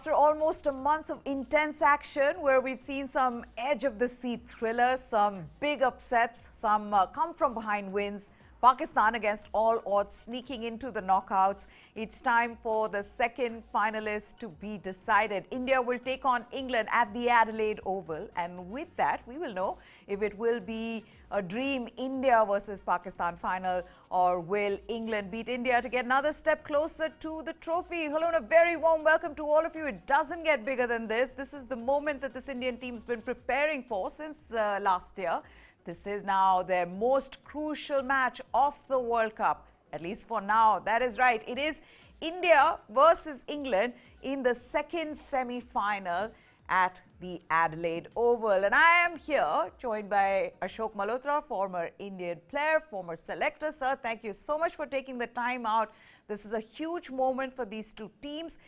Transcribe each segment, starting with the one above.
After almost a month of intense action where we've seen some edge of the seat thrillers, some big upsets, some come from behind wins, Pakistan against all odds sneaking into the knockouts. It's time for the second finalist to be decided. India will take on England at the Adelaide Oval, and with that we will know if it will be a dream India versus Pakistan final, or will England beat India to get another step closer to the trophy. Hello and a very warm welcome to all of you. It doesn't get bigger than this. This is the moment that this Indian team's been preparing for since the last year. This is now their most crucial match of the World Cup, at least for now. That is right. It is India versus England in the second semi-final at the Adelaide Oval. And I am here joined by Ashok Malhotra, former Indian player, former selector. Sir, thank you so much for taking the time out. This is a huge moment for these two teams.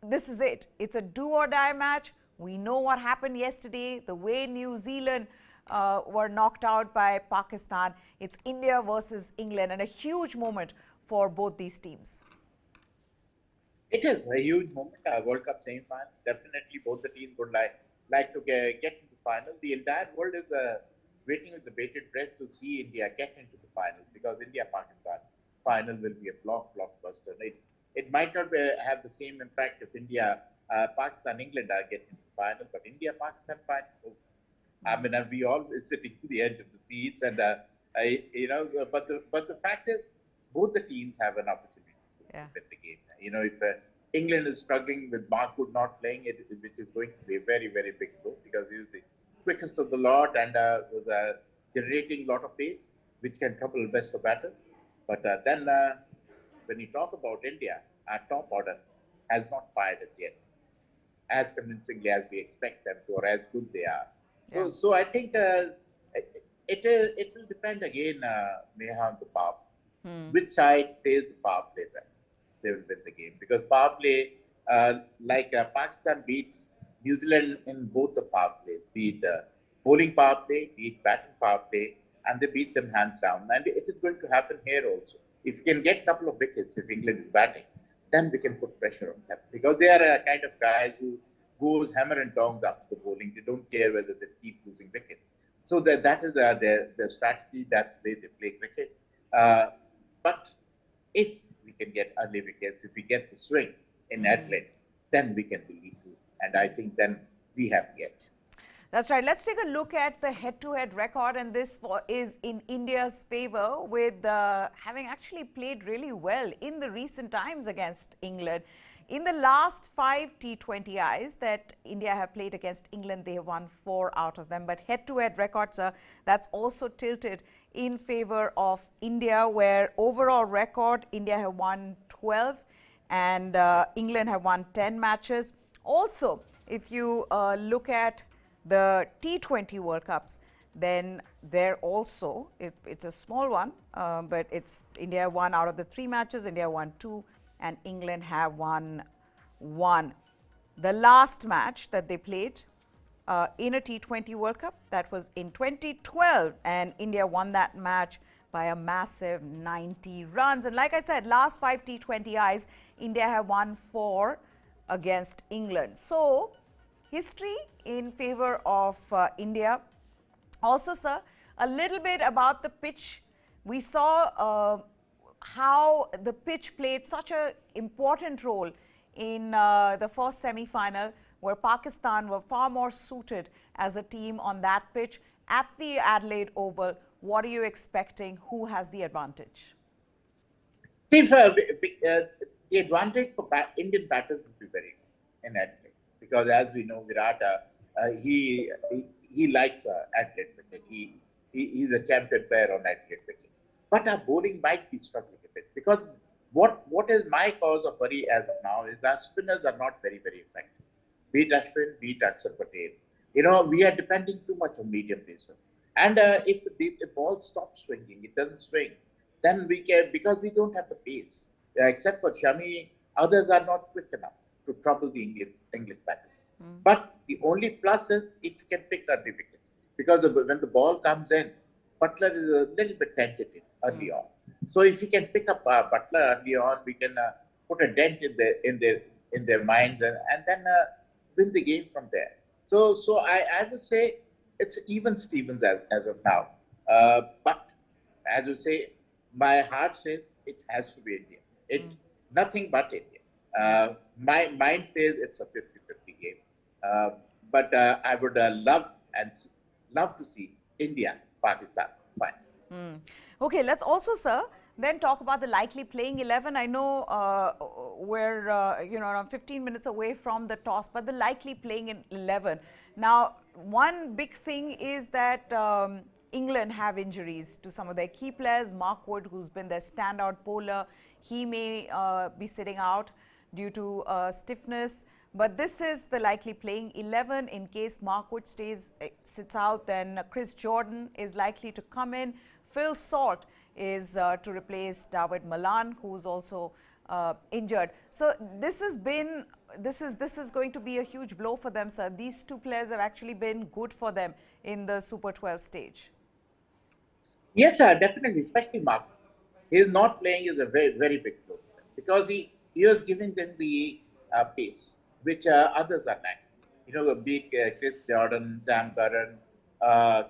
This is it. It's a do-or-die match. We know what happened yesterday, the way New Zealand were knocked out by Pakistan. It's India versus England, and a huge moment for both these teams. It is a huge moment, World Cup semi-final. Definitely both the teams would like to get into the final. The entire world is waiting with the bated breath to see India get into the final, because India-Pakistan final will be a blockbuster. It might not have the same impact if Pakistan-England are getting into the final, but India-Pakistan final, I mean, we all sitting to the edge of the seats, and but the fact is, both the teams have an opportunity to win the game. You know, if England is struggling with Mark Wood not playing, which is going to be a very, very big blow, because he was the quickest of the lot and was generating a lot of pace, which can trouble the best of batters. But then when you talk about India, our top order has not fired as yet, as convincingly as we expect them to, or as good they are. So I think it will depend again, Neha, on the power. Which side plays the power play well, they will win the game. Because power play, Pakistan beat New Zealand in both the power plays, be it bowling power play, be it batting power play, and they beat them hands down. And it is going to happen here also. If you can get a couple of wickets, if England is batting, then we can put pressure on them. Because they are a kind of guys who goes hammer and tongs after the bowling. They don't care whether they keep losing wickets. So that is their strategy. That's the way they play cricket. But if we can get early wickets, if we get the swing in Adelaide, then we can be lethal. And I think then we have the edge. That's right. Let's take a look at the head-to-head record, and this is in India's favour, with having actually played really well in the recent times against England. In the last 5 T20Is that India have played against England, they have won 4 out of them. But head-to-head records, that's also tilted in favour of India, where overall record, India have won 12 and England have won 10 matches. Also, if you look at the T20 World Cups, then there also, it's a small one, but it's India won out of the 3 matches, India won 2, and England have won 1. The last match that they played in a T20 World Cup, that was in 2012, and India won that match by a massive 90 runs. And like I said, last 5 T20Is, India have won 4 against England. So, history in favour of India. Also, sir, a little bit about the pitch. We saw how the pitch played such an important role in the first semi-final, where Pakistan were far more suited as a team on that pitch. At the Adelaide Oval, what are you expecting? Who has the advantage? See, the advantage for Indian batters would be very good in Adelaide, because as we know, Virat, he likes Adelaide cricket. He's a champion player on Adelaide cricket. But our bowling might be struggling a bit, because what is my cause of worry as of now is that spinners are not very, very effective. Be it Ashwin, be it Akshar Patel. You know, we are depending too much on medium pacers. And if the ball stops swinging, it doesn't swing, then we can, because we don't have the pace. Except for Shami, others are not quick enough to trouble the English batters. But the only plus is if you can pick early wickets, because when the ball comes in, Butler is a little bit tentative early on. So if we can pick up Butler early on, we can put a dent in in their minds, and then win the game from there. So I would say it's even Stevens as of now. But as you say, my heart says it has to be India. Nothing but India. My mind says it's a 50-50 game. But I would love to see India Pakistan finals. Okay, let's also, sir, then talk about the likely playing 11. I know we're around 15 minutes away from the toss, but the likely playing 11. Now, one big thing is that England have injuries to some of their key players. Mark Wood, who's been their standout bowler, he may be sitting out due to stiffness. But this is the likely playing 11. In case Mark Wood sits out, then Chris Jordan is likely to come in. Phil Salt is to replace David Malan, who's also injured. So this is going to be a huge blow for them, sir. These two players have actually been good for them in the Super 12 stage. Yes, sir, definitely, especially Mark. His not playing is a very, very big blow because he was giving them the pace, which others are lacking. Be it Chris Jordan, Sam Curran,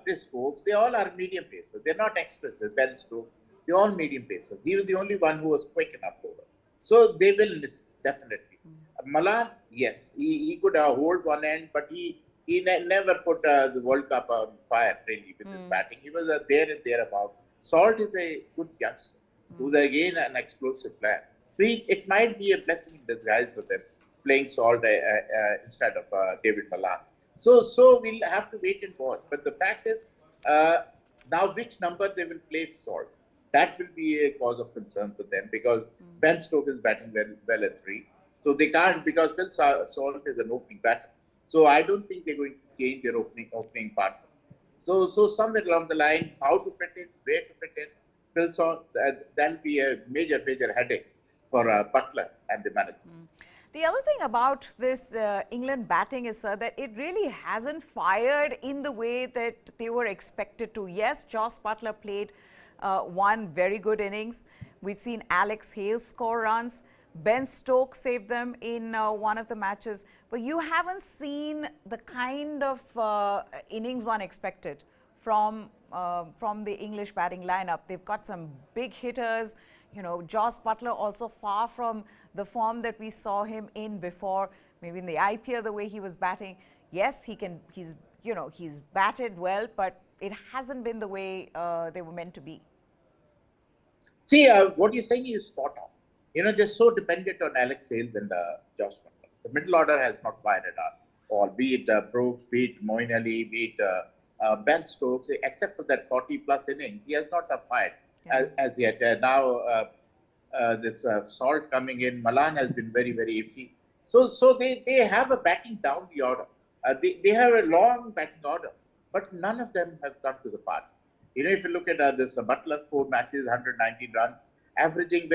Chris Stokes, they all are medium pacers. They're not extras. Ben Stokes, they're all medium pacers. He was the only one who was quick enough over. So they will miss, definitely. Malan, yes, he could hold one end, but he never put the World Cup on fire, really, with his batting. He was there and thereabout. Salt is a good youngster, who's again an explosive player. So it might be a blessing in disguise for them, playing Salt instead of David Malan. So we'll have to wait and watch. But the fact is, now which number they will play Salt, that will be a cause of concern for them because Ben Stokes is batting well at 3. So they can't, because Phil Salt is an opening batter. So I don't think they're going to change their opening partner. So somewhere along the line, how to fit in, where to fit in, Phil Salt, that'll be a major headache for Butler and the management. The other thing about this England batting is, sir, that it really hasn't fired in the way that they were expected to. Yes, Jos Buttler played one very good innings. We've seen Alex Hales score runs. Ben Stokes saved them in one of the matches. But you haven't seen the kind of innings one expected from the English batting lineup. They've got some big hitters. Jos Buttler also far from the form that we saw him in before, maybe in the IPL, the way he was batting. Yes, he's batted well, but it hasn't been the way they were meant to be. See, what you're saying is spot on. They're so dependent on Alex Hales and Jos Buttler. The middle order has not fired at all, be it Brooks, be it Moeen Ali, be it Ben Stokes, except for that 40-plus innings, he has not fired as yet. Now, this Salt coming in, Malan has been very, very iffy. So they have a batting down the order. They have a long batting order, but none of them have come to the party. If you look at this Buttler, 4 matches, 119 runs, averaging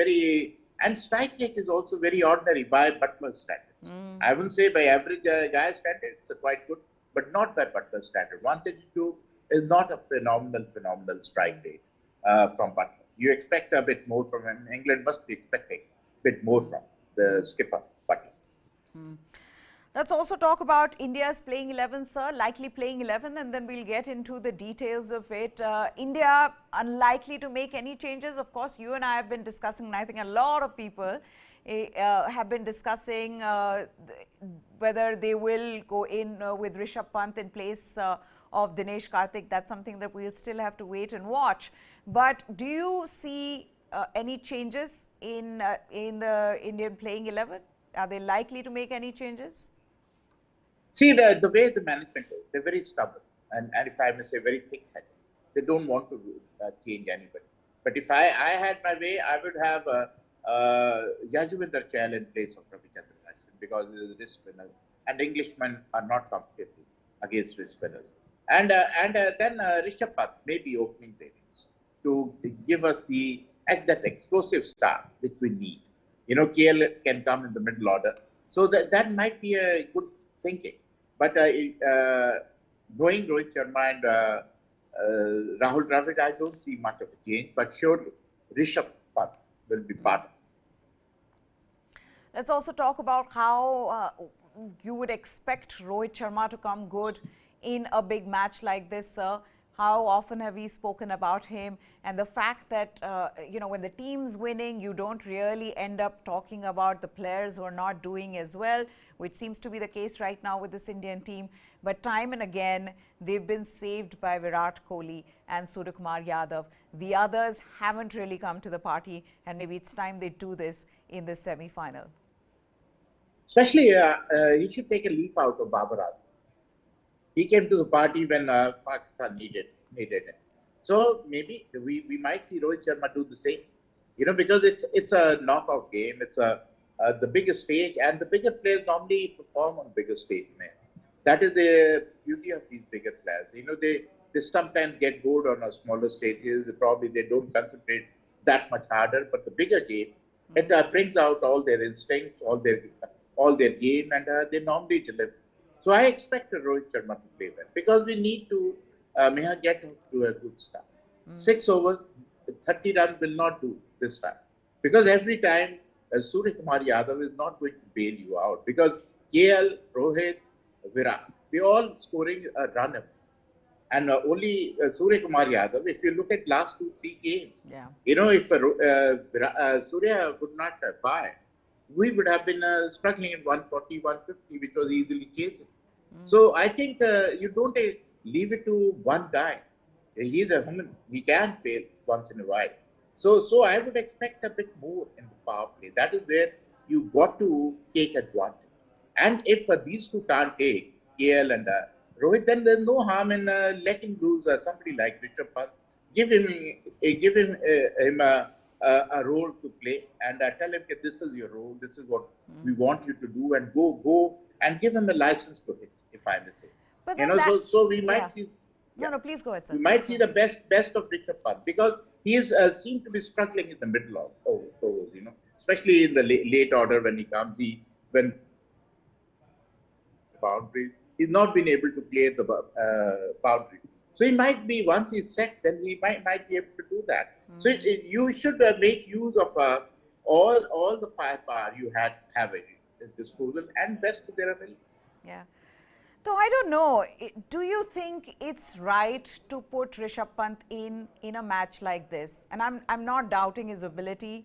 and strike rate is also very ordinary by Butler's standards. I wouldn't say by average guy's standards, it's quite good, but not by Butler's standard. 132 is not a phenomenal strike rate from Butler. You expect a bit more from him. England must be expecting a bit more from the skipper, Butler. Let's also talk about India's playing 11, sir, likely playing 11, and then we'll get into the details of it. India unlikely to make any changes. Of course, you and I have been discussing, and I think a lot of people have been discussing whether they will go in with Rishabh Pant in place of Dinesh Karthik. That's something that we'll still have to wait and watch. But do you see any changes in the Indian playing 11? Are they likely to make any changes? See, the way the management is, they're very stubborn and if I may say, very thick-headed. They don't want to change anybody. But if I had my way, I would have Yajuvendra Chahal in place of Ravichandran Ashwin because he's a wrist spinner and Englishmen are not comfortable against wrist spinners. And then Rishabh Pant may be opening the innings to give us that explosive start which we need. KL can come in the middle order. So that might be a good thinking. But knowing Rohit Sharma and Rahul Dravid, I don't see much of a change. But surely, Rishabh Pant will be part of it. Let's also talk about how you would expect Rohit Sharma to come good in a big match like this, sir. How often have we spoken about him? And the fact that, when the team's winning, you don't really end up talking about the players who are not doing as well, which seems to be the case right now with this Indian team. But time and again, they've been saved by Virat Kohli and Suryakumar Yadav. The others haven't really come to the party, and maybe it's time they do this in the semi-final. Especially, he should take a leaf out of Babar Azam. He came to the party when Pakistan needed him. So maybe we might see Rohit Sharma do the same. Because it's a knockout game. It's the biggest stage, and the bigger players normally perform on bigger stage, man. That is the beauty of these bigger players. They sometimes get bored on a smaller stages. Probably they don't concentrate that much harder. But the bigger game, it brings out all their instincts, all their game, and they normally deliver. So I expect Rohit Sharma to play well because we need to get to a good start. 6 overs, 30 runs will not do this time because every time Suryakumar Yadav is not going to bail you out because KL, Rohit, Virat, they all scoring a run. And only Suryakumar Yadav, if you look at last 2-3 games, if Surya would not fire, we would have been struggling at 140, 150, which was easily chasing. So I think you don't leave it to one guy. He's a human. He can fail once in a while. So I would expect a bit more in the power play. That is where you got to take advantage. And if these two can't take, KL and Rohit, then there's no harm in letting loose somebody like Rishabh Pant. Give him a role to play and tell him that this is your role, this is what we want you to do, and go and give him a license to hit, if I may say. But so we might see. No, please go ahead, sir. We might see the best of Rishabh Pant because he is seemed to be struggling in the middle of overs, especially in the late order when he comes. When boundaries, he's not been able to clear the boundary. So he might be, once he's set, then he might be able to do that. So you should make use of all the firepower you have at disposal and best to their ability. Yeah. So I don't know, do you think it's right to put Rishabh Pant in a match like this? And I'm not doubting his ability,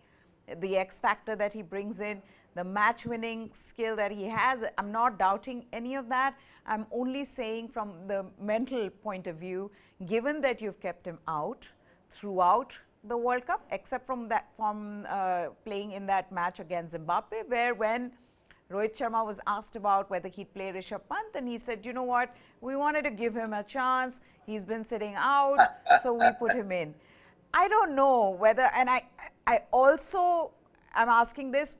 the X factor that he brings in, the match-winning skill that he has. I'm not doubting any of that. I'm only saying from the mental point of view, given that you've kept him out throughout the World Cup, except from playing in that match against Zimbabwe, where when Rohit Sharma was asked about whether he'd play Rishabh Pant, and he said, you know what, we wanted to give him a chance. He's been sitting out, so we put him in. I don't know whether, and I also am asking this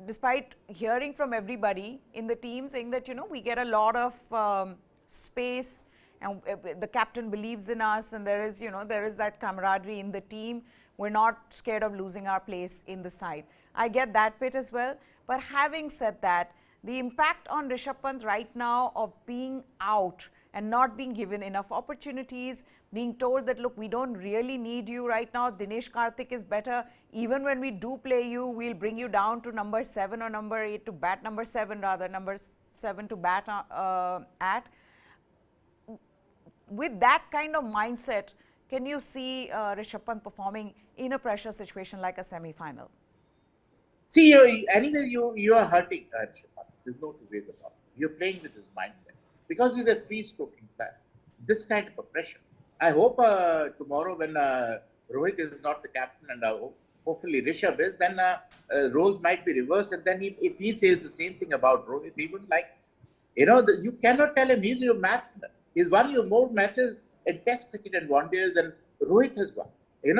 despite hearing from everybody in the team saying that, we get a lot of space and the captain believes in us, and there is that camaraderie in the team. We're not scared of losing our place in the side. I get that bit as well. But having said that, the impact on Rishabh Pant right now of being out and not being given enough opportunities, being told that, look, we don't really need you right now. Dinesh Karthik is better. Even when we do play you, we'll bring you down to number 7 or number 8 to bat, number 7 rather, number 7 to bat at. With that kind of mindset, can you see Rishabh Pant performing in a pressure situation like a semi-final? See, anyway, you are hurting Rishabh Pant. There's no two ways about it. You're playing with his mindset because he's a free-stroking player. This kind of a pressure. I hope tomorrow when Rohit is not the captain and hopefully Rishabh is, then roles might be reversed. And then if he says the same thing about Rohit, he wouldn't like it. You cannot tell him he's your match winner. He's won you more matches in Test cricket and one days than Rohit has won.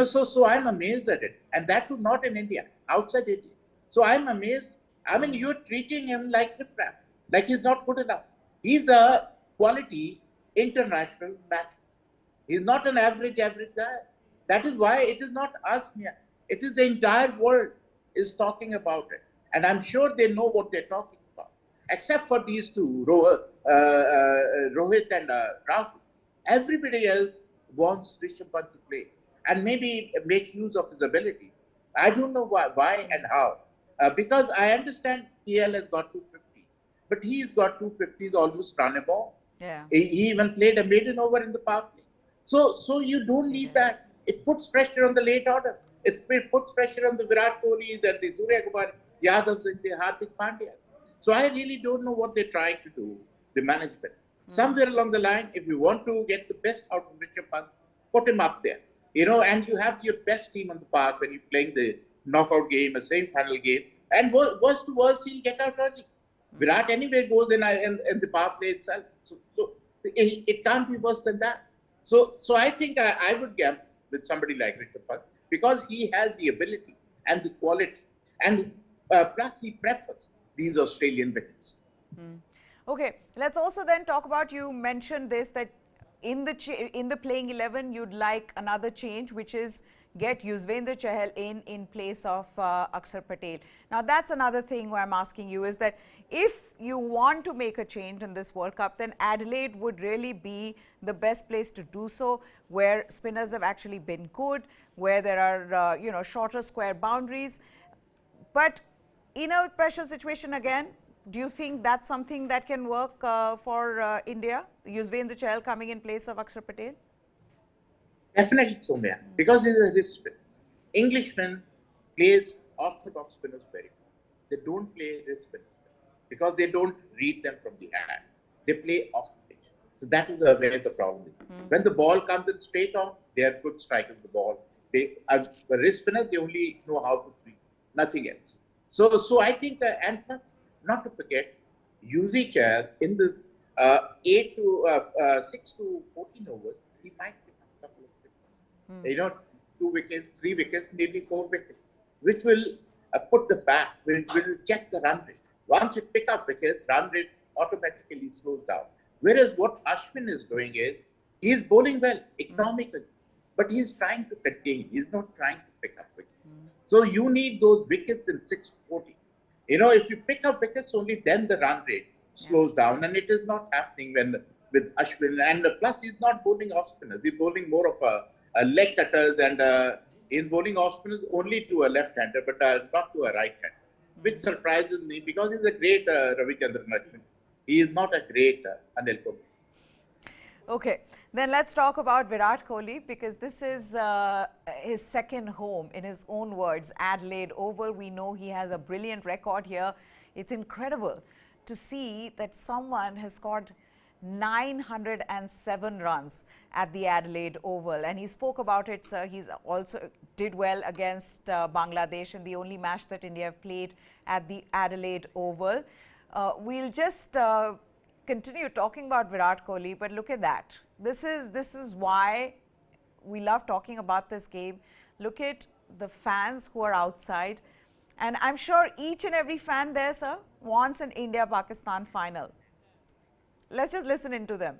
So I'm amazed at it. And that too not in India, outside India. So I'm amazed. I mean, you're treating him like riffraff, like he's not good enough. He's a quality international match. He's not an average guy. That is why it is not us, Mia. It is the entire world is talking about it. And I'm sure they know what they're talking about. Except for these two, Rohit and Rahul. Everybody else wants Rishabh Pant to play and maybe make use of his abilities. I don't know why and how. Because I understand TL has got 250, but he's got 250s almost runnable. Yeah. He even played a maiden over in the power play. So you don't need that. It puts pressure on the late order. It puts pressure on the Virat Kohlis and the Surya Kumar Yadavs and the Hardik Pandyas. So I really don't know what they're trying to do, the management. Somewhere along the line, if you want to get the best out of Rishabh Pant, put him up there. And you have your best team on the park when you're playing the knockout game, a semi-final game. And worst to worst, he'll get out early. Virat anyway goes in the power play itself. So it can't be worse than that. So I think I would gamble with somebody like Rishabh Pant because he has the ability and the quality, and plus he prefers these Australian wickets. Okay, let's also then talk about, you mentioned this, that in the playing 11 you'd like another change, which is get Yuzvendra Chahal in place of Akshar Patel. Now that's another thing where I'm asking you is that if you want to make a change in this World Cup, then Adelaide would really be the best place to do so, where spinners have actually been good, where there are shorter square boundaries. But in a pressure situation again, do you think that's something that can work for India? Yuzvendra Chahal coming in place of Akshar Patel? Definitely so, man. Because he's a wrist spinner. Englishmen plays orthodox spinners very well. They don't play wrist spinners because they don't read them from the hand. They play off the pitch. So that is where the problem is. When the ball comes in straight on, they are good strikers of the ball. They are wrist spinners. They only know how to free, nothing else. So I think, and plus, not to forget, Yuzi Chahal in the 6 to 14 overs, he might pick up a couple of wickets. 2 wickets, 3 wickets, maybe 4 wickets, which will put the bat, will check the run rate. Once you pick up wickets, run rate automatically slows down. Whereas what Ashwin is doing is, he is bowling well, economically, but he is trying to contain. He is not trying to pick up wickets. So you need those wickets in 6 to 14. If you pick up wickets only, then the run rate slows down, and it is not happening with Ashwin. And plus, he's not bowling off spinners. He's bowling more of a leg cutters, and he's bowling off spinners only to a left-hander, but not to a right-hander, which surprises me because he's a great Ravichandran Ashwin. He is not a great Anil Kumble. Okay, then let's talk about Virat Kohli, because this is his second home, in his own words, Adelaide Oval. We know he has a brilliant record here. It's incredible to see that someone has scored 907 runs at the Adelaide Oval, and he spoke about it, sir. He's also did well against Bangladesh in the only match that India have played at the Adelaide Oval. We'll just continue talking about Virat Kohli, but look at that. This is why we love talking about this game. Look at the fans who are outside, and I'm sure each and every fan there, sir, wants an India-Pakistan final. Let's just listen into them.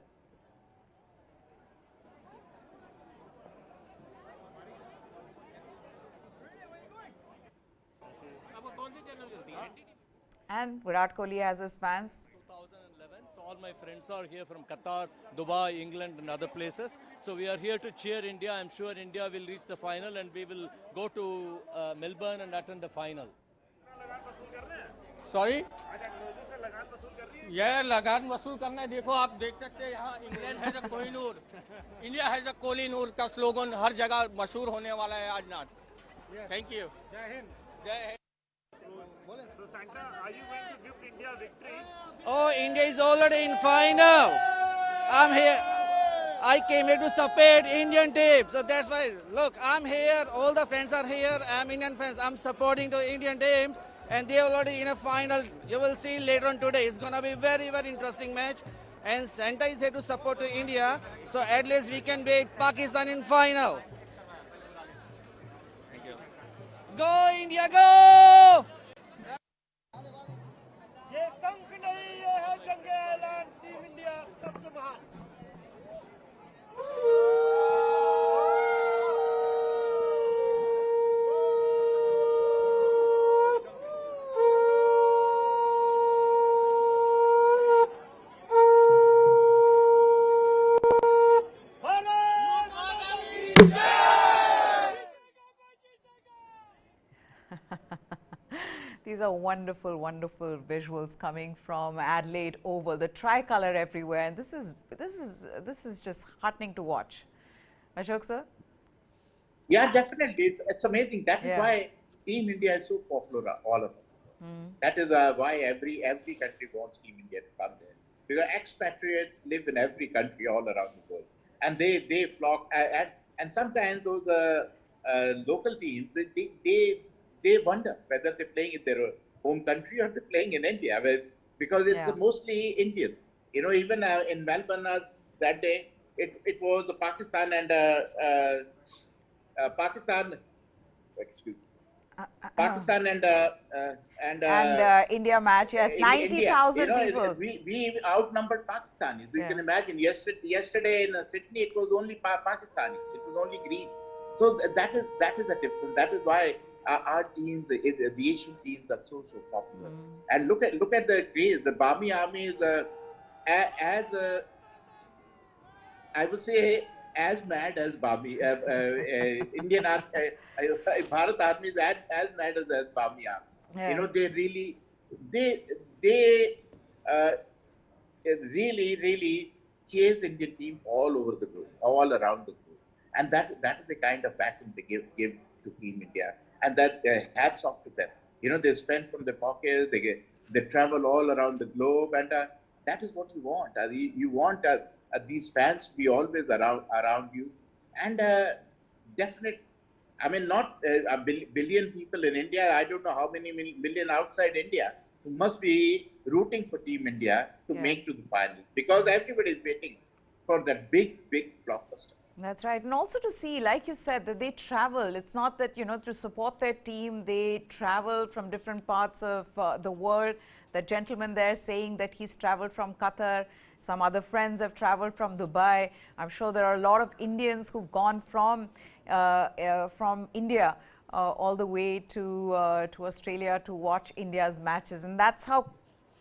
And Virat Kohli has his fans. 2011, so all my friends are here from Qatar, Dubai, England and other places. So we are here to cheer India. I'm sure India will reach the final and we will go to Melbourne and attend the final. Sorry? यह लगान वसूल करना है. देखो आप देख सकते हैं यहाँ इंग्लैंड है द कोहिनूर, इंडिया है द कोहिनूर का स्लोगन हर जगह मशहूर होने वाला है आज नाच. Thank you. जय हिंद. जय Hind. So Santa, are you going to give India victory? Oh, India is already in final. I'm here. I came here to support Indian team. So that's why, look, I'm here. All the friends are here. I'm Indian fans. I'm supporting the Indian teams. And they are already in a final. You will see later on today. It's going to be a very, very interesting match. And Santa is here to support to India. So at least we can beat Pakistan in final. Thank you. Go India, go! ये संख नहीं, ये है जंगे ऐलान. Team India सबसे महान. These are wonderful, wonderful visuals coming from Adelaide Oval. The tricolour everywhere, and this is just heartening to watch. Ashok sir? Yeah, definitely. It's amazing. That is Yeah. why Team India is so popular all around. That is why every country wants Team India to come there, because expatriates live in every country all around the world, and they flock. And sometimes those local teams they wonder whether they're playing in their home country or they're playing in India, because it's mostly Indians. You know, even in Melbourne that day, it was Pakistan and Pakistan. Excuse me. Pakistan and India match, yes, 90,000 India. people. We outnumbered Pakistanis. You can imagine. Yesterday in Sydney, it was only Pakistani. It was only green. So that is the difference. That is why our teams, the Asian teams, are so popular. And look at the craze. The Barmy Army is I would say as mad as Barmy. Indian Bharat Army is as mad as Barmy Army. Yeah. You know, they really really chase Indian team all over the globe, all around the globe, and that is the kind of backing they give to Team India, and that hats off to them. You know, they spend from their pockets, they travel all around the globe, and that is what you want. You want these fans to be always around you, and definitely. I mean, not a billion people in India. I don't know how many million outside India who must be rooting for Team India to make to the final, because everybody is waiting for that big blockbuster. That's right. And also to see, like you said, that they travel. It's not that, you know, to support their team, they travel from different parts of the world. The gentleman there saying that he's traveled from Qatar. Some other friends have traveled from Dubai. I'm sure there are a lot of Indians who've gone from India all the way to Australia to watch India's matches. And that's how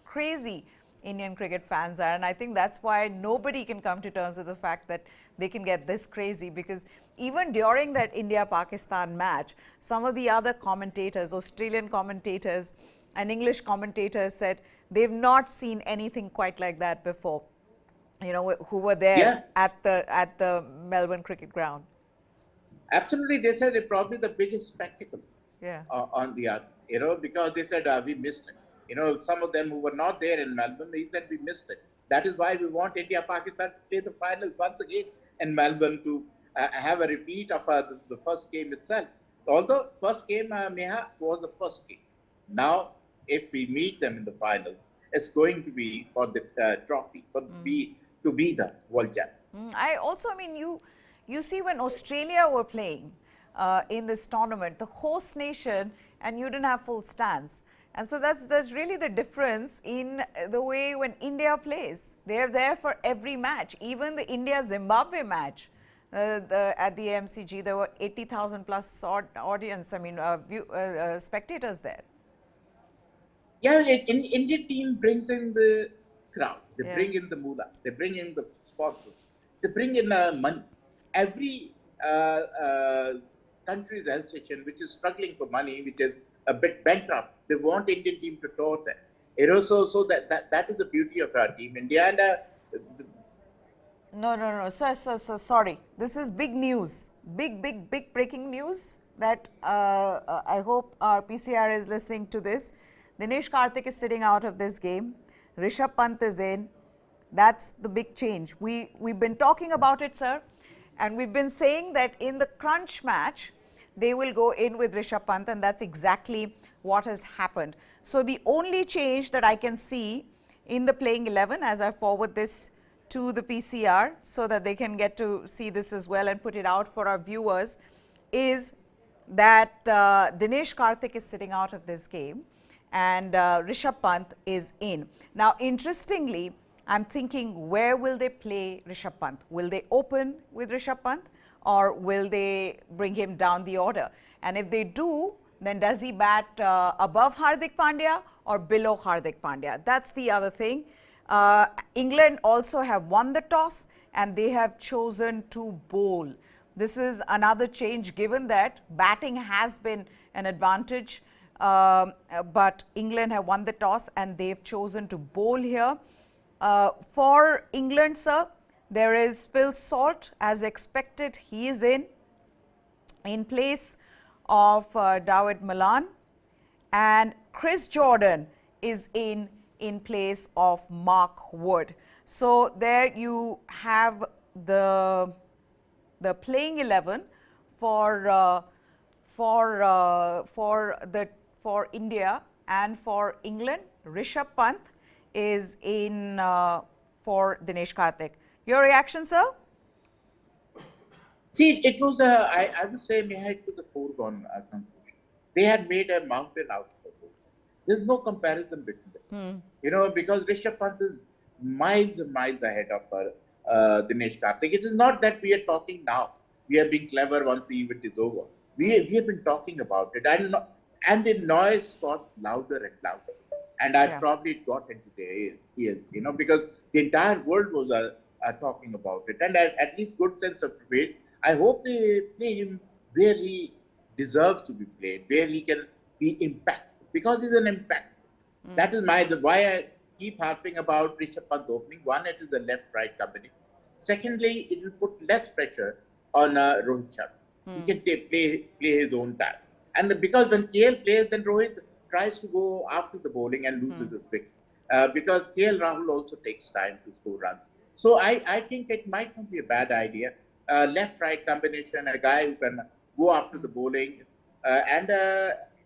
crazy Indian cricket fans are. And I think that's why nobody can come to terms with the fact that they can get this crazy, because even during that India-Pakistan match, some of the other commentators, Australian commentators and English commentators, said they've not seen anything quite like that before, you know, who were there at the Melbourne cricket ground. Absolutely, they said it's probably the biggest spectacle on the earth, you know, because they said we missed it. You know, some of them who were not there in Melbourne, they said we missed it. That is why we want India-Pakistan to play the final once again in Melbourne, to have a repeat of the first game itself. Although first game, Meha, was the first game. Now, if we meet them in the final, it's going to be for the trophy, to be the world champion. I mean, you see, when Australia were playing in this tournament, the host nation, and you didn't have full stands. And so that's really the difference in the way when India plays. They're there for every match. Even the India-Zimbabwe match at the MCG, there were 80,000 plus audience, I mean, spectators there. Yeah, Indian team brings in the crowd. They bring in the moolah. They bring in the sponsors. They bring in money. Every country's association which is struggling for money, which is a bit bankrupt, they want Indian team to tour them. You know, so that is the beauty of our team India. And No, sir, sorry. This is big news, big breaking news that I hope our PCR is listening to this. Dinesh Karthik is sitting out of this game. Rishabh Pant is in. That's the big change. We've been talking about it, sir, and we've been saying that in the crunch match, they will go in with Rishabh Pant, and that's exactly what has happened. So the only change that I can see in the playing 11, as I forward this to the PCR so that they can get to see this as well and put it out for our viewers, is that Dinesh Karthik is sitting out of this game and Rishabh Pant is in. Now, interestingly, I'm thinking, where will they play Rishabh Pant? Will they open with Rishabh Pant, or will they bring him down the order? And if they do, then does he bat above Hardik Pandya or below Hardik Pandya? That's the other thing. England also have won the toss and they have chosen to bowl. This is another change, given that batting has been an advantage but England have won the toss and they've chosen to bowl here. For England, sir, there is Phil Salt. As expected, he is in place of Dawid Malan, and Chris Jordan is in place of Mark Wood. So there you have the playing 11 for India, and for England, Rishabh Pant is in for Dinesh Karthik. Your reaction, sir? See, it was I would say, Neha, it was a foregone conclusion. They had made a mountain out of it. There's no comparison between them. You know, because Rishabh Pant is miles and miles ahead of Dinesh Karthik. It is not that we are talking now. We are being clever once the event is over. We have been talking about it, and the noise got louder and louder. And I probably got into their ears, you know, because the entire world was talking about it. And at least good sense of debate. I hope they play him where he deserves to be played, where he can be impactful, because he's an impact. That is why I keep harping about Rishabh Pant opening. One, it is a left-right combination. Secondly, it will put less pressure on Rohit Sharma. He can play his own time. And because when KL plays, then Rohit tries to go after the bowling and loses his wicket. Because KL Rahul also takes time to score runs. So I think it might not be a bad idea. Left-right combination, a guy who can go after the bowling and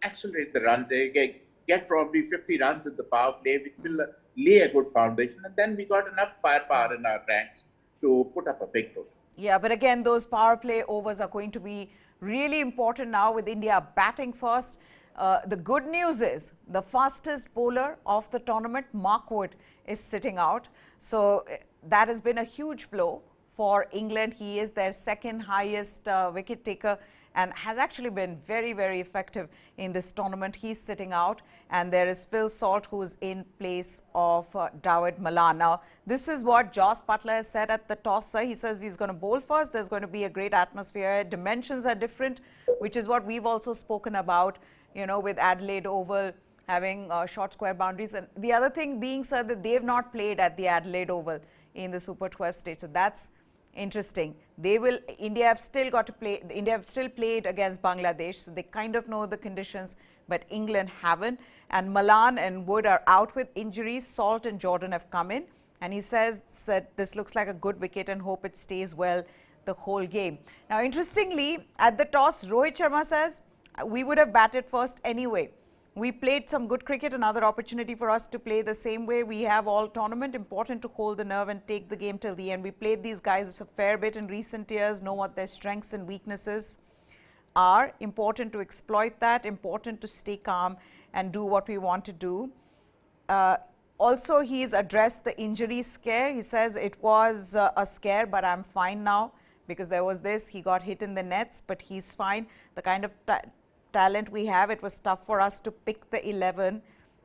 accelerate the run. They get probably 50 runs in the power play, which will lay a good foundation. And then we got enough firepower in our ranks to put up a big total. Yeah, but again, those power play overs are going to be really important now with India batting first. The good news is the fastest bowler of the tournament, Mark Wood, is sitting out. So that has been a huge blow for England. He is their second highest wicket taker and has actually been very, very effective in this tournament. He's sitting out, and there is Phil Salt, who's in place of Dawid Malan. Now, this is what Jos Buttler has said at the toss, sir. He says he's going to bowl first. There's going to be a great atmosphere. Dimensions are different, which is what we've also spoken about, you know, with Adelaide Oval having short square boundaries. And the other thing being, sir, that they've not played at the Adelaide Oval in the Super 12 stage. So that's interesting. India have still got to play, India have still played against Bangladesh, so they kind of know the conditions, but England haven't. And Malan and Wood are out with injuries. Salt and Jordan have come in, and he says that this looks like a good wicket and hope it stays well the whole game. Now, interestingly, at the toss, Rohit Sharma says, we would have batted first anyway. We played some good cricket, another opportunity for us to play the same way we have all tournament. Important to hold the nerve and take the game till the end. We played these guys a fair bit in recent years, know what their strengths and weaknesses are. Important to exploit that, important to stay calm and do what we want to do. Also, he's addressed the injury scare. He says it was a scare, but I'm fine now because there was this. He got hit in the nets, but he's fine. The kind of talent we have, it was tough for us to pick the 11,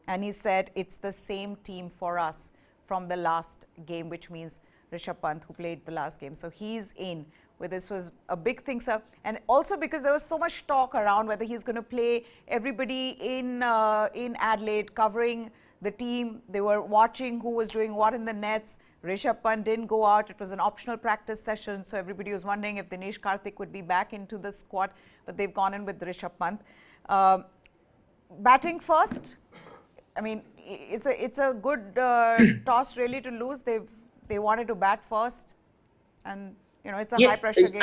and he said it's the same team for us from the last game, which means Rishabh Pant, who played the last game. So he's in with this. Was a big thing, sir. And also because there was so much talk around whether he's going to play everybody in Adelaide, covering the team. They were watching who was doing what in the nets. Rishabh Pant didn't go out. It was an optional practice session, so everybody was wondering if Dinesh Karthik would be back into the squad, but they've gone in with Rishabh Pant. Batting first, I mean, it's a good toss really to lose. They wanted to bat first, and you know it's a high pressure game.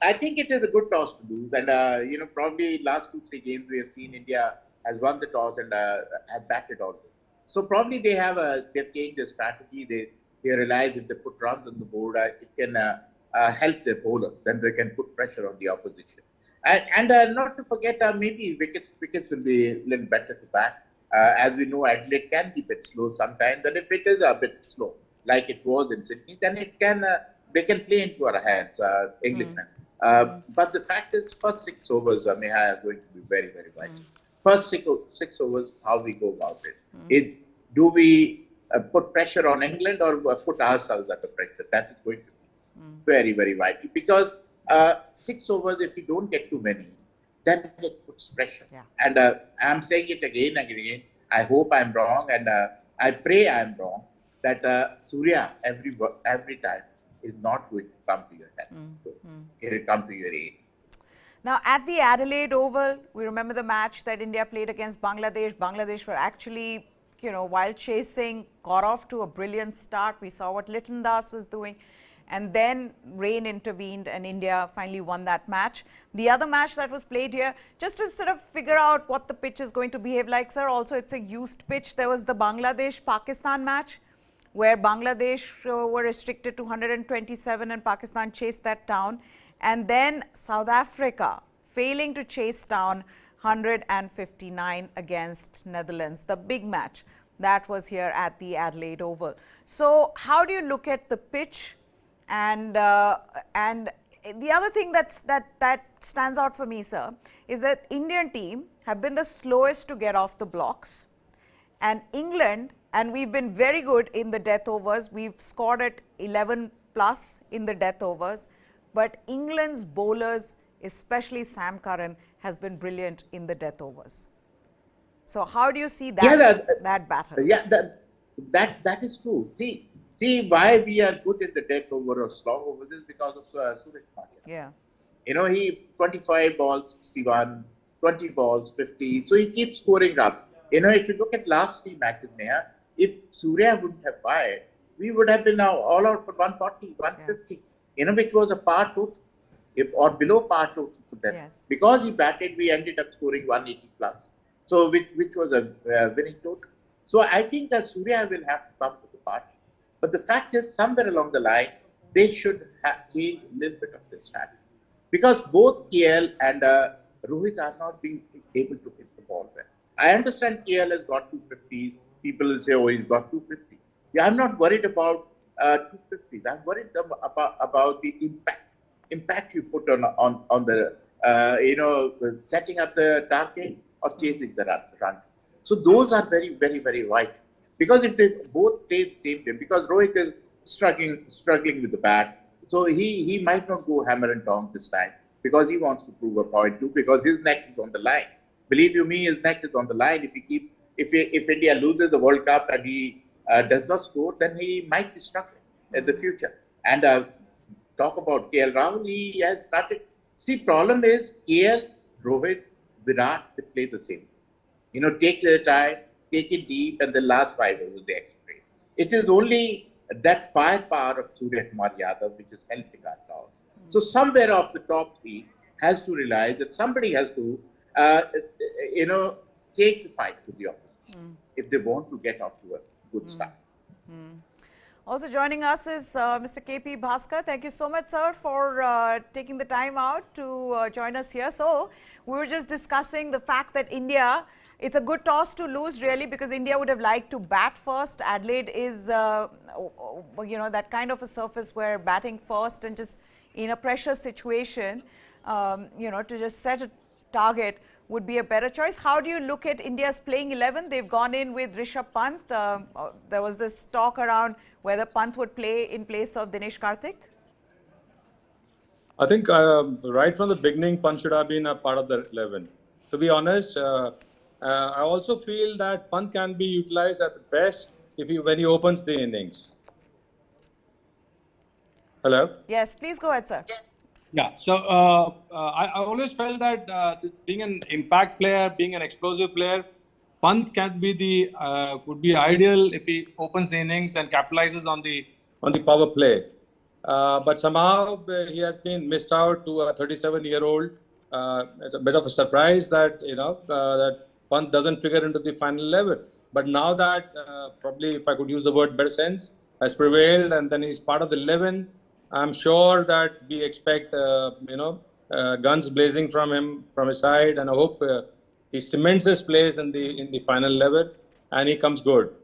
I think it is a good toss to lose, and you know, probably last 2-3 games we have seen India has won the toss and has batted always. So probably they've changed their strategy. They realize if they put runs on the board, it can help their bowlers. Then they can put pressure on the opposition. And not to forget, maybe wickets will be a little better to bat. As we know, Adelaide can be a bit slow sometimes. And if it is a bit slow, like it was in Sydney, then they can play into our hands, Englishmen. But the fact is, first 6 overs, Meha, are going to be very, very vital. First 6 overs, how we go about it. Do we put pressure on England or put ourselves under pressure? That is going to be very, very vital. Because 6 overs, if you don't get too many, then it puts pressure. Yeah. And I'm saying it again and again. I hope I'm wrong, and I pray I'm wrong, that Surya every time is not going to come to your head. It will come to your aid. Now, at the Adelaide Oval, we remember the match that India played against Bangladesh. Bangladesh were actually, while chasing, got off to a brilliant start. We saw what Litton Das was doing. And then rain intervened and India finally won that match. The other match that was played here, just to sort of figure out what the pitch is going to behave like, sir, also it's a used pitch. There was the Bangladesh-Pakistan match where Bangladesh were restricted to 127 and Pakistan chased that down. And then South Africa failing to chase down 159 against Netherlands, the big match that was here at the Adelaide Oval. So how do you look at the pitch? And the other thing that stands out for me, sir, is that Indian team have been the slowest to get off the blocks, and England, and we've been very good in the death overs. We've scored at 11 plus in the death overs, but England's bowlers, especially Sam Curran, has been brilliant in the death overs. So how do you see that that battle? Yeah, that is true. See why we are good in the death over or slog over this, because of Suraj Pandya. Yeah. He 25 balls 61, 20 balls 50. So he keeps scoring runs. If you look at last 3 matches, if Surya wouldn't have fired, we would have been now all out for 140, 150. Which was a par total, or below par total for them. Yes. Because he batted, we ended up scoring 180 plus. So which was a winning total. So I think that Surya will have to come to the party. But the fact is, somewhere along the line, they should have changed a little bit of the strategy. Because both KL and Rohit are not being able to hit the ball well. I understand KL has got 250. People will say, oh, he's got 250. Yeah, I'm not worried about 250. I'm worried about the impact you put on the setting up the target or chasing the run. So those are very, very, very vital. Because if they both play the same game, because Rohit is struggling with the bat, so he might not go hammer and tong this time because he wants to prove a point too, because his neck is on the line. Believe you me, his neck is on the line. If India loses the World Cup and he does not score, then he might be struggling in the future. And talk about KL Rahul, he has started. See, problem is KL, Rohit, Virat, they play the same. Take their time, take it deep, and the last 5 overs they explain. It is only that firepower of Surya Kumar Yadav which is helping our cause. So somewhere of the top 3 has to realize that somebody has to, take the fight to the opposition if they want to get off to a good start. Also joining us is Mr. KP Bhaskar. Thank you so much, sir, for taking the time out to join us here. So we were just discussing the fact that India, it's a good toss to lose really, because India would have liked to bat first. Adelaide is, that kind of a surface where batting first and just in a pressure situation, to just set a target would be a better choice. How do you look at India's playing 11? They've gone in with Rishabh Pant. There was this talk around whether Pant would play in place of Dinesh Karthik. I think right from the beginning, Pant should have been a part of the 11. To be honest, I also feel that Pant can be utilized at the best when he opens the innings. Hello? Yes, please go ahead, sir. Yeah, so I always felt that this being an impact player, being an explosive player, Pant can be would be ideal if he opens the innings and capitalizes on the power play. But somehow he has been missed out to a 37-year-old. It's a bit of a surprise that that Pant doesn't figure into the final 11. But now that probably, if I could use the word better sense, has prevailed, and then he's part of the 11. I'm sure that we expect, guns blazing from him, from his side, and I hope he cements his place in the final 11 and he comes good.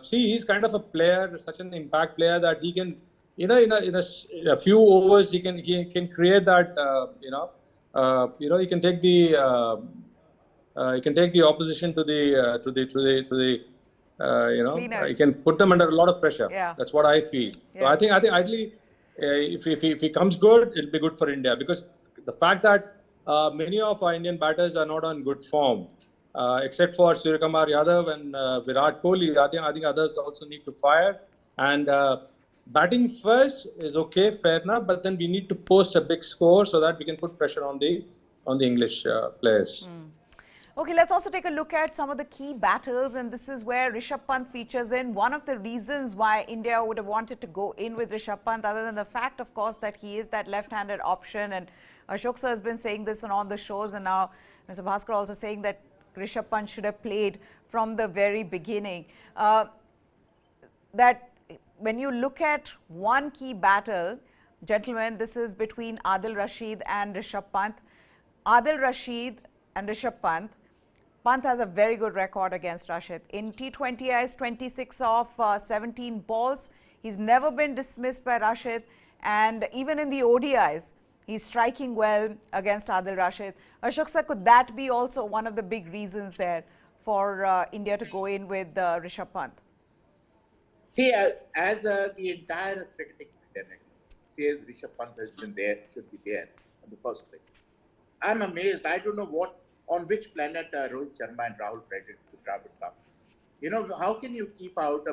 See, he's kind of a player, such an impact player that he can, in a few overs, he can create that, he can take the opposition to the he can put them under a lot of pressure. Yeah. That's what I feel. Yeah. So I think ideally, if he comes good, it'll be good for India, because the fact that many of our Indian batters are not on good form, except for Suryakumar Yadav and Virat Kohli. I think others also need to fire. And batting first is okay, fair enough, but then we need to post a big score so that we can put pressure on the English players. Okay, let's also take a look at some of the key battles, and this is where Rishabh Pant features in. One of the reasons why India would have wanted to go in with Rishabh Pant, other than the fact, of course, that he is that left-handed option, and Ashok sir has been saying this on the shows, and now Mr. Bhaskar also saying that Rishabh Pant should have played from the very beginning. That when you look at one key battle, gentlemen, this is between Adil Rashid and Rishabh Pant. Adil Rashid and Rishabh Pant. Pant has a very good record against Rashid. In T20 Is, 26 of 17 balls. He's never been dismissed by Rashid. And even in the ODIs, he's striking well against Adil Rashid. Ashok sir, could that be also one of the big reasons there for India to go in with Rishabh Pant? See, as the entire cricketing pandemic says Rishabh Pant has been there, should be there in the first place. I'm amazed. I don't know on which planet Rohit Sharma and Rahul Dravid come. You know, how can you keep out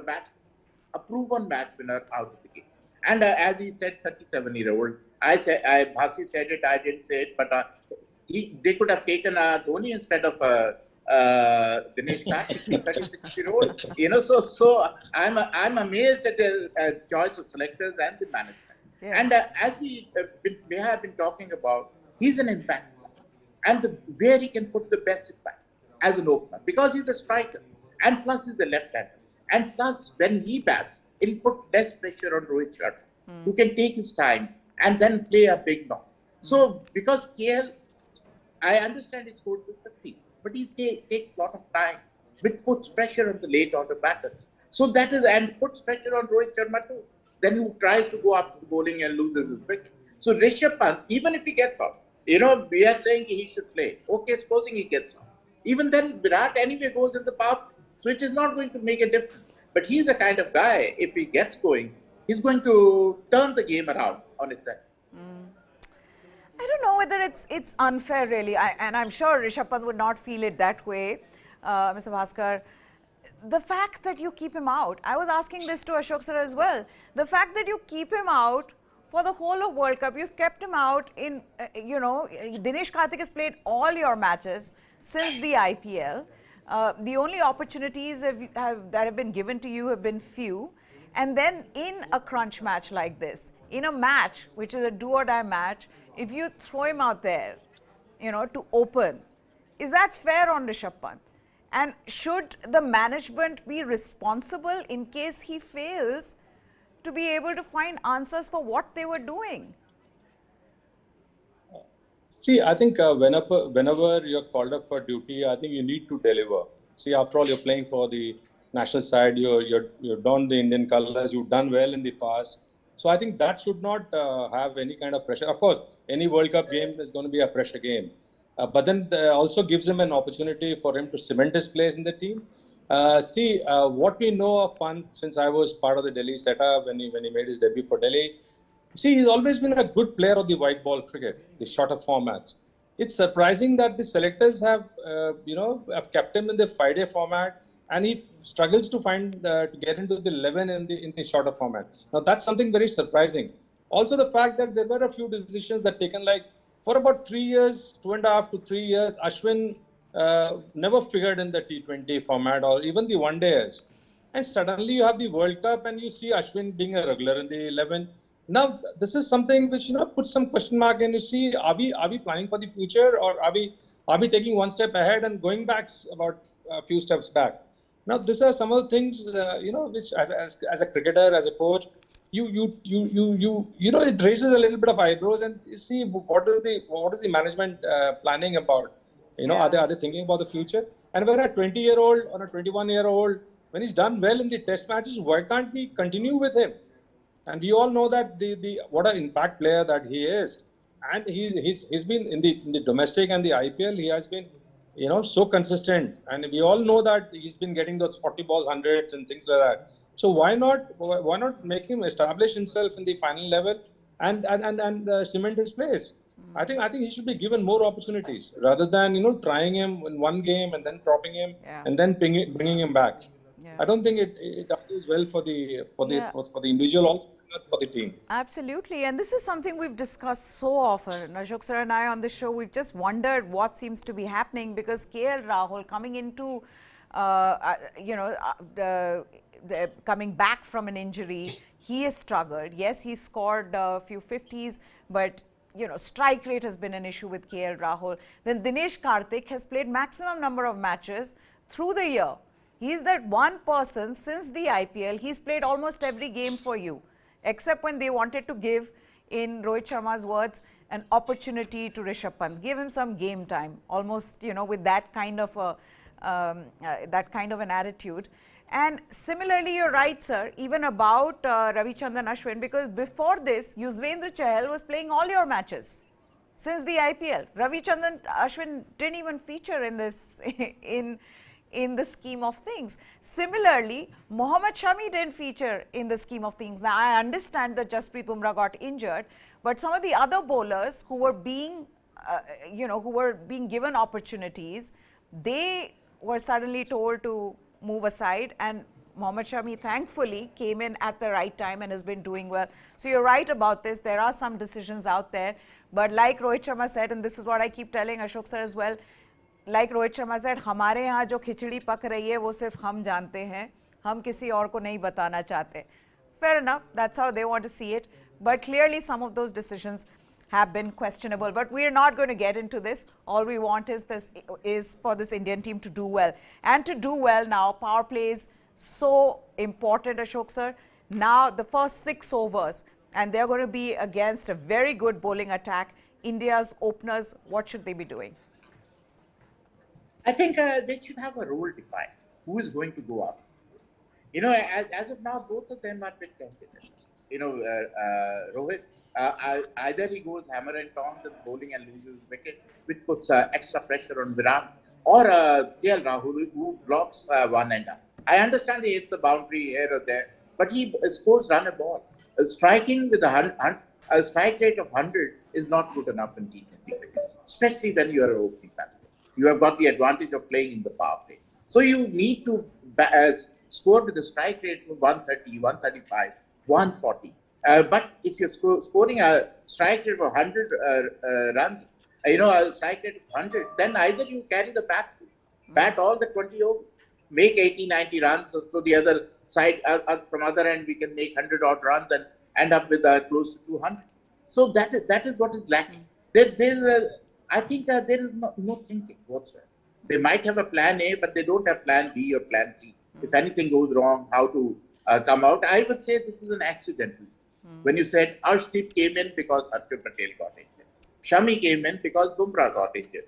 a proven match winner out of the game? And as he said, 37-year-old. Bhasi said it, I didn't say it, but they could have taken Dhoni instead of Dinesh Karthik, 36-year-old. You know, so I'm amazed at the choice of selectors and the management. Yeah. And as we have been talking about, he's an impact. And where he can put the best impact as an opener, because he's a striker, and plus he's a left-hander, and plus when he bats, it'll put less pressure on Rohit Sharma, who can take his time and then play a big knock. So because KL, I understand he scored 250, but he takes a lot of time, which puts pressure on the late order batters. So that is, and puts pressure on Rohit Sharma too. Then who tries to go after the bowling and loses his wicket. So Rishabh Pant, even if he gets out, you know, we are saying he should play. Okay, supposing he gets out. Even then, Virat anyway goes in the power, so it is not going to make a difference. But he's the kind of guy, if he gets going, he's going to turn the game around on its head. I don't know whether it's unfair, really. And I'm sure Rishabh Pant would not feel it that way, Mr. Bhaskar. The fact that you keep him out, I was asking this to Ashok sir as well. The fact that you keep him out for the whole of World Cup, you've kept him out in, you know, Dinesh Karthik has played all your matches since the IPL. The only opportunities that have been given to you have been few. And then in a crunch match like this, in a match which is a do-or-die match, if you throw him out there, you know, to open, is that fair on Rishabh Pant? And should the management be responsible in case he fails to be able to find answers for what they were doing? See, I think whenever you're called up for duty, I think you need to deliver. See, after all, you're playing for the national side. You're donned the Indian colours. You've done well in the past. So I think that should not have any kind of pressure. Of course, any World Cup game is going to be a pressure game. But then also gives him an opportunity for him to cement his place in the team. What we know of Pant since I was part of the Delhi setup when he made his debut for Delhi, see, he's always been a good player of the white ball cricket, the shorter formats. It's surprising that the selectors have kept him in the 5-day format, and he struggles to get into the 11 in the shorter format. Now that's something very surprising. Also, the fact that there were a few decisions that taken, like for about 3 years, 2.5 to 3 years, Ashwin never figured in the T20 format or even the one-dayers. And suddenly you have the World Cup and you see Ashwin being a regular in the 11. Now, this is something which, puts some question mark, and you see, are we planning for the future, or are we taking one step ahead and going back about a few steps back? Now, these are some of the things, which as a cricketer, as a coach, it raises a little bit of eyebrows, and you see what is the management planning about? Are they thinking about the future? And whether a 20-year-old or a 21-year-old, when he's done well in the test matches, why can't we continue with him? And we all know that what an impact player that he is, and he's been in the domestic and the IPL. He has been, so consistent, and we all know that he's been getting those 40 balls, hundreds, and things like that. So why not make him establish himself in the final level and cement his place? I think he should be given more opportunities rather than trying him in one game and then dropping him and then bringing him back. I don't think it goes well for the individual also, not for the team. Absolutely, and this is something we've discussed so often. Ashok sir and I on the show, we've just wondered what seems to be happening because KL Rahul coming into, coming back from an injury, he has struggled. Yes, he scored a few 50s, but strike rate has been an issue with KL Rahul. Then Dinesh Karthik has played maximum number of matches through the year. He's that one person since the IPL, he's played almost every game for you, except when they wanted to give, in Rohit Sharma's words, an opportunity to Rishabh Pant. Give him some game time, almost, with that kind of an attitude. And similarly, you're right, sir, even about Ravichandran Ashwin, because before this, Yuzvendra Chahal was playing all your matches since the IPL. Ravichandran Ashwin didn't even feature in this, in the scheme of things. Similarly, Mohammad Shami didn't feature in the scheme of things. Now, I understand that Jasprit Bumrah got injured, but some of the other bowlers who were being, given opportunities, they were suddenly told to move aside, and Mohammad Shami thankfully came in at the right time and has been doing well. So you're right about this. There are some decisions out there, but like Rohit Sharma said, and this is what I keep telling Ashok sir as well, like Rohit Sharma said, हमारे यहाँ जो खिचड़ी पक रही है वो सिर्फ हम जानते हैं, हम किसी और को नहीं बताना चाहते. Fair enough, that's how they want to see it, but clearly some of those decisions have been questionable, but we are not going to get into this. All we want is for this Indian team to do well, and to do well now. Power play is so important, Ashok sir. Now the first 6 overs, and they're going to be against a very good bowling attack. India's openers, what should they be doing? I think they should have a role defined. Who is going to go up? As of now, both of them are bit confident. Rohit, either he goes hammer and tongs and bowling and loses his wicket, which puts extra pressure on Virat, or KL Rahul, who blocks one ender. I understand he hits a boundary here or there, but he scores run a ball. Striking with a strike rate of 100 is not good enough in T20 cricket, especially when you are an opening batsman. You have got the advantage of playing in the power play. So you need to score with a strike rate of 130, 135, 140. But if you're scoring a strike rate of 100 runs, a strike rate of 100, then either you carry the bat all the 20 overs, make 80, 90 runs. So the other side, from other end, we can make 100 odd runs and end up with close to 200. So that is what is lacking. I think there is no thinking whatsoever. They might have a plan A, but they don't have plan B or plan C. If anything goes wrong, how to come out. I would say this is an accidental. When you said Arshdeep came in because Harshdeep Patel got injured, Shami came in because Bumrah got injured.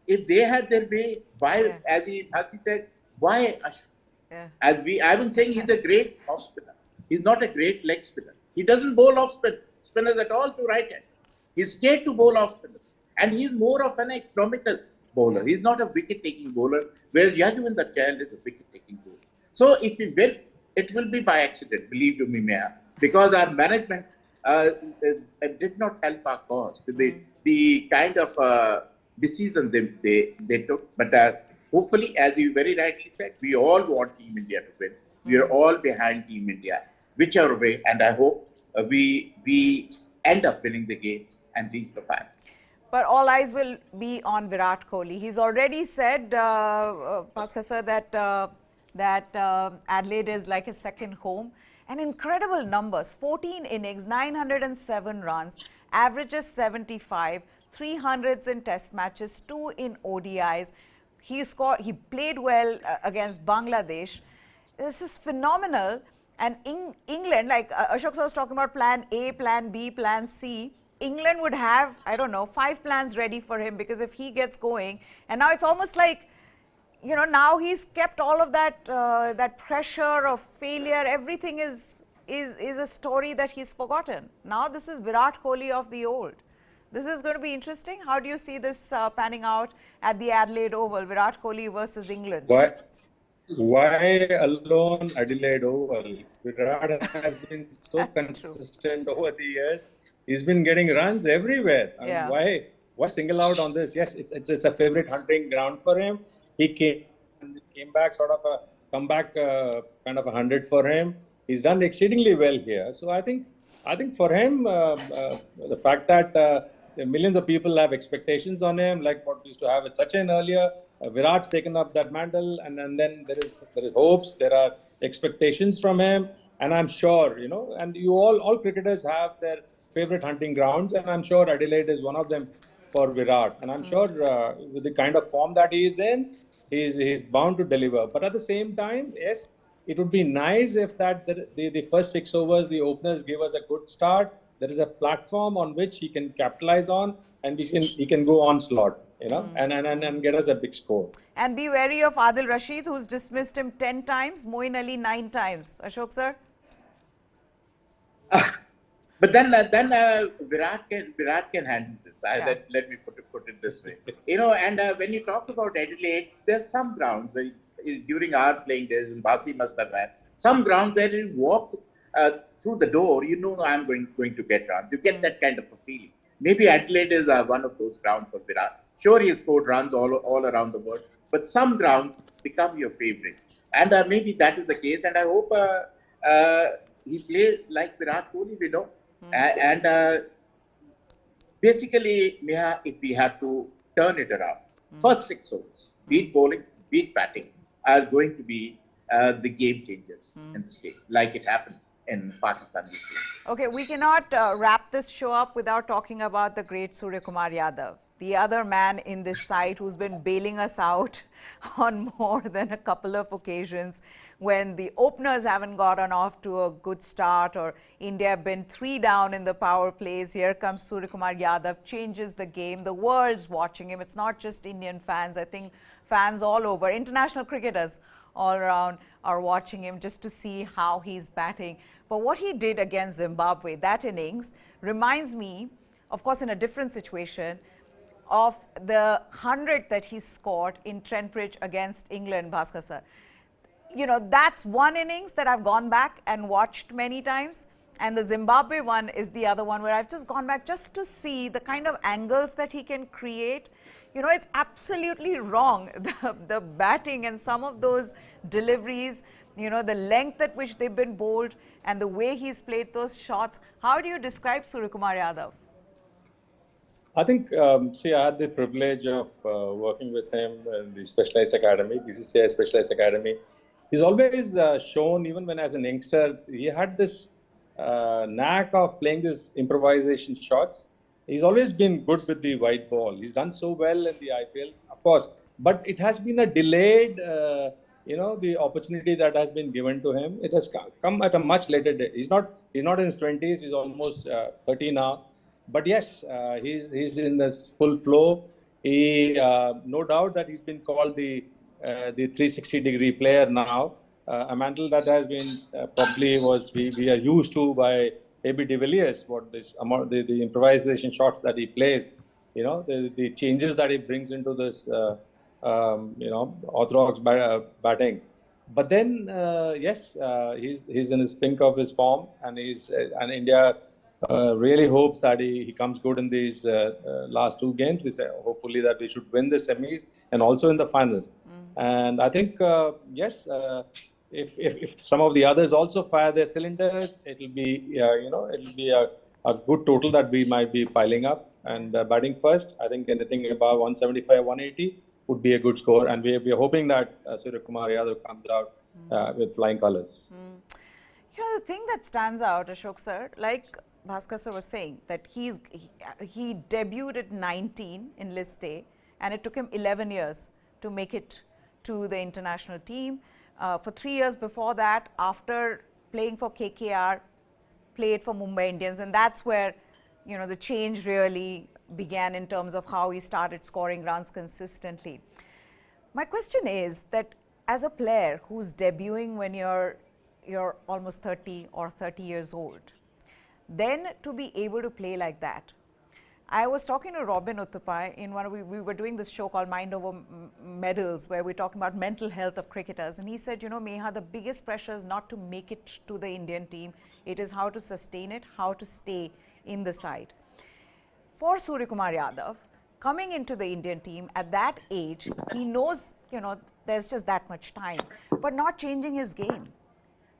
If they had their way, why, as he said, why Ashwin? I've been saying he's a great off spinner. He's not a great leg spinner. He doesn't bowl off spinners at all to right hand. He's scared to bowl off spinners. And he's more of an economical bowler. He's not a wicket-taking bowler, whereas Yuzvendra Chahal is a wicket-taking bowler. So if he win, it will be by accident, believe you me, Maya, because our management did not help our cause. The kind of decision they took. But hopefully, as you very rightly said, we all want Team India to win. We are all behind Team India, whichever way, and I hope we end up winning the game and reach the final. But all eyes will be on Virat Kohli. He's already said, Bhaskar sir, that Adelaide is like his second home. And incredible numbers, 14 innings, 907 runs, averages 75, 300s in test matches, 2 in ODIs. He played well against Bangladesh. This is phenomenal. And England, like Ashok sir was talking about plan A, plan B, plan C, England would have, I don't know, 5 plans ready for him, because if he gets going, and now it's almost like, now he's kept all of that that pressure of failure. Everything is a story that he's forgotten. Now this is Virat Kohli of the old. This is going to be interesting. How do you see this panning out at the Adelaide Oval, Virat Kohli versus England? Why alone Adelaide Oval? Virat has been so That's true. consistent over the years. He's been getting runs everywhere. I mean, Yeah. why single out on this? Yes, it's a favorite hunting ground for him. He came back sort of a comeback kind of 100 for him. He's done exceedingly well here. So I think for him the fact that millions of people have expectations on him, like what we used to have with Sachin earlier. Virat's taken up that mantle, and then there is hopes, there are expectations from him, and I'm sure and you all cricketers have their favorite hunting grounds, and I'm sure Adelaide is one of them for Virat, and I'm sure with the kind of form that he is in, he's bound to deliver. But at the same time, yes, it would be nice if that the first 6 overs, the openers give us a good start. There is a platform on which he can capitalize on, and he can go onslaught, and get us a big score. And be wary of Adil Rashid, who's dismissed him 10 times, Moeen Ali 9 times. Ashok sir? But then Virat can handle this. Let me put it this way. And when you talk about Adelaide, there's some grounds where during our playing days, and Basi must have had some grounds where you walk through the door, I'm going to get runs. You get that kind of a feeling. Maybe Adelaide is one of those grounds for Virat. Sure, he has scored runs all around the world, but some grounds become your favorite, and maybe that is the case. And I hope he plays like Virat Kohli, and basically, Neha, if we have to turn it around, first 6 overs, beat bowling, beat batting, are going to be the game changers in this game, like it happened in Pakistan. Okay, we cannot wrap this show up without talking about the great Surya Kumar Yadav, the other man in this side who's been bailing us out on more than a couple of occasions when the openers haven't gotten off to a good start or India have been 3 down in the power plays. Here comes Surya Kumar Yadav, changes the game. The world's watching him. It's not just Indian fans. I think fans all over, international cricketers all around are watching him just to see how he's batting. But what he did against Zimbabwe, that innings, reminds me, of course, in a different situation, of the 100 that he scored in Trent Bridge against England, Bhaskar sir. That's one innings that I've gone back and watched many times. And the Zimbabwe one is the other one where I've just gone back just to see the kind of angles that he can create. It's absolutely wrong, the batting and some of those deliveries, the length at which they've been bowled and the way he's played those shots. How do you describe Surya Kumar Yadav? I think, I had the privilege of working with him in the Specialized Academy, BCCI Specialized Academy. He's always shown, even when as an youngster, he had this knack of playing these improvisation shots. He's always been good with the white ball. He's done so well in the IPL, of course, but it has been a delayed, the opportunity that has been given to him. It has come at a much later date. He's not in his 20s. He's almost 30 now. But yes, he's in this full flow. He no doubt that he's been called the 360-degree player now. A mantle that has been probably we are used to by AB de Villiers. The improvisation shots that he plays, the changes that he brings into this orthodox batting. But then yes, he's in his pink of his form, and and India really hopes that he comes good in these last 2 games. We say hopefully that we should win the semis and also in the finals. And I think yes, if some of the others also fire their cylinders, it'll be a good total that we might be piling up. And batting first, I think anything above 175, 180 would be a good score. And we are hoping that Surya Kumar Yadav comes out with flying colours. The thing that stands out, Ashok sir, like Bhaskar sir was saying, that he debuted at 19 in list A, and it took him 11 years to make it to the international team. For 3 years before that, after playing for KKR, played for Mumbai Indians, and that's where the change really began in terms of how he started scoring runs consistently. My question is that as a player who's debuting when you're almost 30 or 30 years old, then to be able to play like that, I was talking to Robin Uttupai in we were doing this show called Mind Over Medals, where we're talking about mental health of cricketers. And he said, you know, Meha, the biggest pressure is not to make it to the Indian team. It is how to sustain it, how to stay in the side. For Suryakumar Yadav, coming into the Indian team at that age, he knows, you know, there's just that much time, but not changing his game.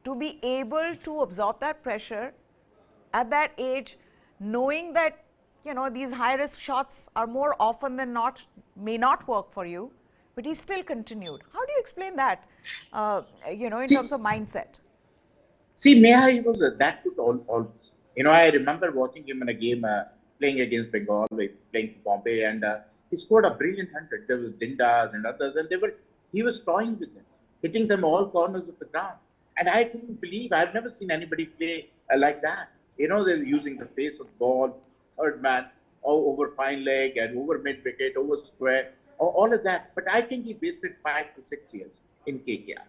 To be able to absorb that pressure at that age, knowing that, you know, these high-risk shots are more often than not, may not work for you, but he still continued. How do you explain that, you know, in terms of mindset? See, Meha, he was that good always. You know, I remember watching him in a game playing against Bengal, playing Bombay, and he scored a brilliant 100. There was Dindas and others, and he was toying with them, hitting them all corners of the ground. And I couldn't believe, I've never seen anybody play like that. You know, they're using the pace of the ball, third man, all over fine leg and over mid wicket, over square, all of that. But I think he wasted 5 to 6 years in KKR,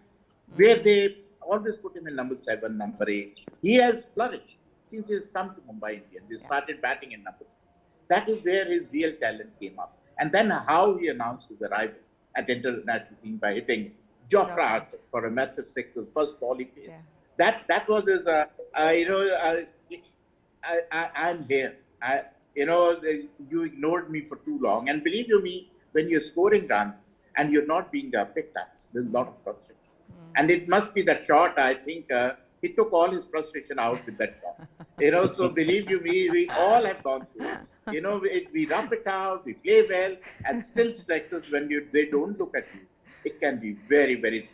where they always put him in number 7, number 8. He has flourished since he has come to Mumbai Indians. They started batting in number 3. That is where his real talent came up. And then how he announced his arrival at international team by hitting Jofra Archer for a massive 6, the first ball he faced. Yeah. That was his, you know, I'm here. You know, you ignored me for too long. And believe you me, when you're scoring runs and you're not being picked up, there's a lot of frustration. And it must be that shot, I think, he took all his frustration out with that shot. You know, so believe you me, we all have gone through it. You know, we rough it out, we play well, and still strikers, when they don't look at you, it can be very, very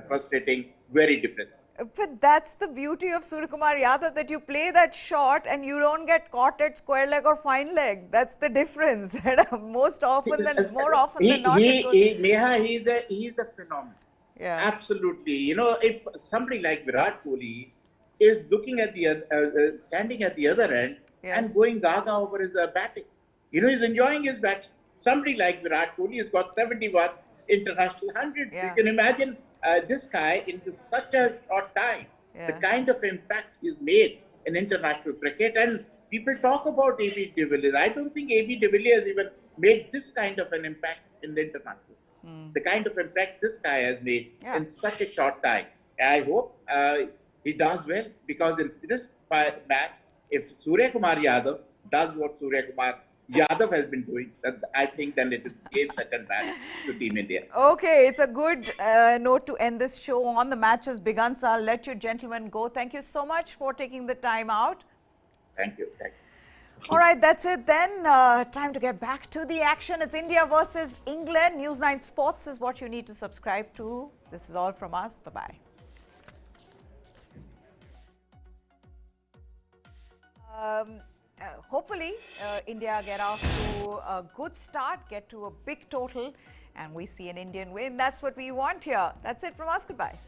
frustrating, very depressing. But that's the beauty of Suryakumar Yadav, that you play that shot and you don't get caught at square leg or fine leg. That's the difference. Most often more often than not. Meha, he's a phenomenon. Yeah. Absolutely. You know, if somebody like Virat Kohli is looking at the standing at the other end and going gaga over his batting, you know, he's enjoying his batting. Somebody like Virat Kohli has got 71 international hundreds. You can imagine this guy in such a short time, the kind of impact he's made in international cricket. And people talk about A.B. de Villiers. I don't think A.B. de Villiers even made this kind of an impact in the international. The kind of impact this guy has made in such a short time. I hope he does well, because in this match, if Suryakumar Yadav does what Suryakumar Yadav has been doing, I think then it is game, set and match to Team India. Okay, it's a good note to end this show on. The match has begun, so I'll let you gentlemen go. Thank you so much for taking the time out. Thank you. Thank you. All right, that's it then. Time to get back to the action. It's India versus England. News 9 Sports is what you need to subscribe to. This is all from us. Bye-bye. Hopefully, India get off to a good start, get to a big total, and we see an Indian win. That's what we want here. That's it from us. Goodbye.